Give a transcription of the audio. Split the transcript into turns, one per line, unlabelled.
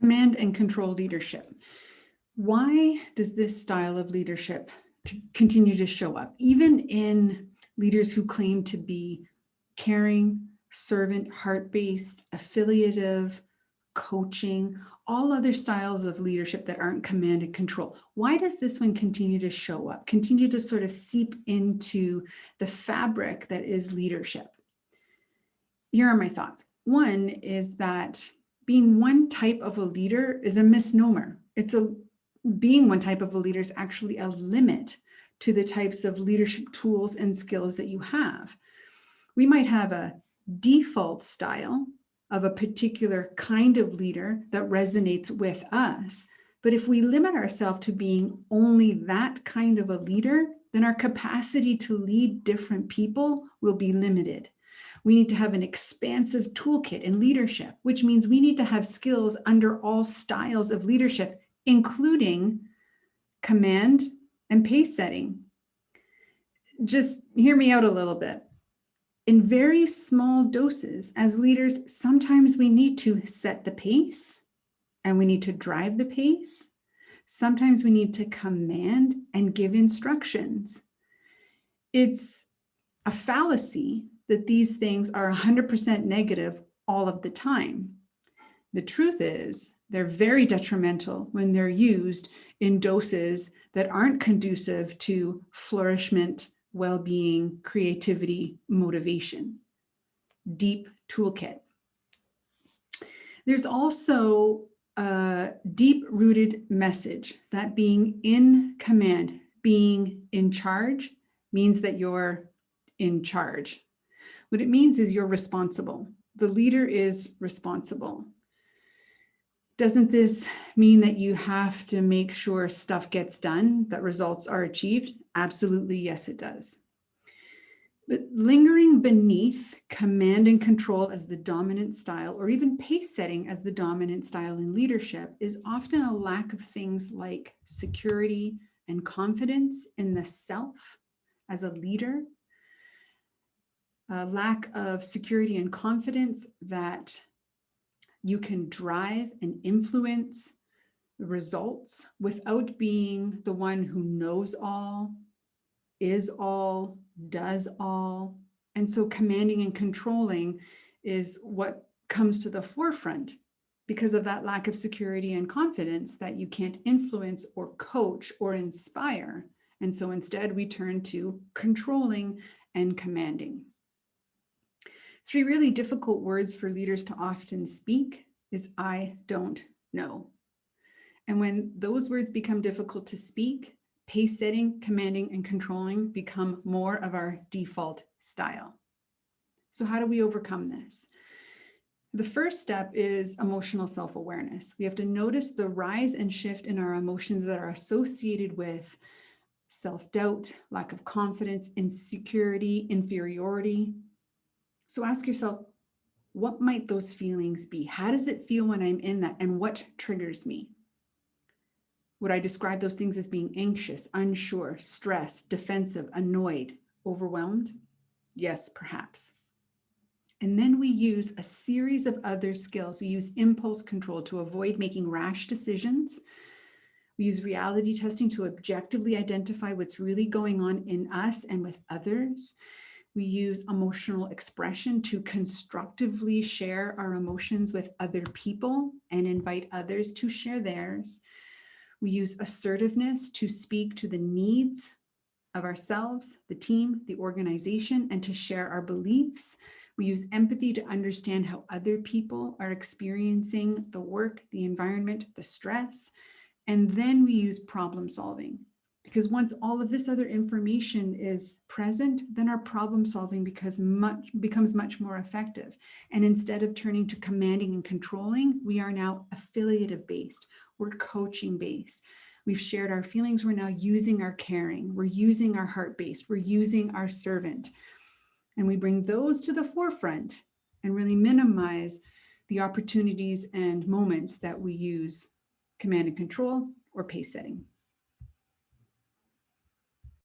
Command and control leadership. Why does this style of leadership continue to show up, even in leaders who claim to be caring, servant, heart-based, affiliative, coaching, all other styles of leadership that aren't command and control? Why does this one continue to show up, continue to sort of seep into the fabric that is leadership? Here are my thoughts. One is that being one type of a leader is a misnomer. Being one type of a leader is actually a limit to the types of leadership tools and skills that you have. We might have a default style of a particular kind of leader that resonates with us. But if we limit ourselves to being only that kind of a leader, then our capacity to lead different people will be limited. We need to have an expansive toolkit in leadership, which means we need to have skills under all styles of leadership, including command and pace setting. Just hear me out a little bit. In very small doses, as leaders, sometimes we need to set the pace and we need to drive the pace. Sometimes we need to command and give instructions. It's a fallacy that these things are 100% negative all of the time. The truth is, they're very detrimental when they're used in doses that aren't conducive to flourishment, well-being, creativity, motivation. Deep toolkit. There's also a deep-rooted message that being in command, being in charge, means that you're in charge. What it means is you're responsible. The leader is responsible. Doesn't this mean that you have to make sure stuff gets done, that results are achieved? Absolutely, yes, it does. But lingering beneath command and control as the dominant style, or even pace setting as the dominant style in leadership, is often a lack of things like security and confidence in the self as a leader, a lack of security and confidence that you can drive and influence the results without being the one who knows all, is all, does all. And so commanding and controlling is what comes to the forefront because of that lack of security and confidence that you can't influence or coach or inspire. And so instead we turn to controlling and commanding. 3 really difficult words for leaders to often speak is I don't know. And when those words become difficult to speak, pace setting, commanding, and controlling become more of our default style. So how do we overcome this? The first step is emotional self-awareness. We have to notice the rise and shift in our emotions that are associated with self-doubt, lack of confidence, insecurity, inferiority. So ask yourself, what might those feelings be? How does it feel when I'm in that? And what triggers me? Would I describe those things as being anxious, unsure, stressed, defensive, annoyed, overwhelmed? Yes, perhaps. And then we use a series of other skills. We use impulse control to avoid making rash decisions. We use reality testing to objectively identify what's really going on in us and with others. We use emotional expression to constructively share our emotions with other people and invite others to share theirs. We use assertiveness to speak to the needs of ourselves, the team, the organization, and to share our beliefs. We use empathy to understand how other people are experiencing the work, the environment, the stress. And then we use problem solving. Because once all of this other information is present, then our problem solving becomes much more effective. And instead of turning to commanding and controlling, we are now affiliative based. We're coaching based. We've shared our feelings. We're now using our caring. We're using our heart based. We're using our servant. And we bring those to the forefront and really minimize the opportunities and moments that we use command and control or pace setting.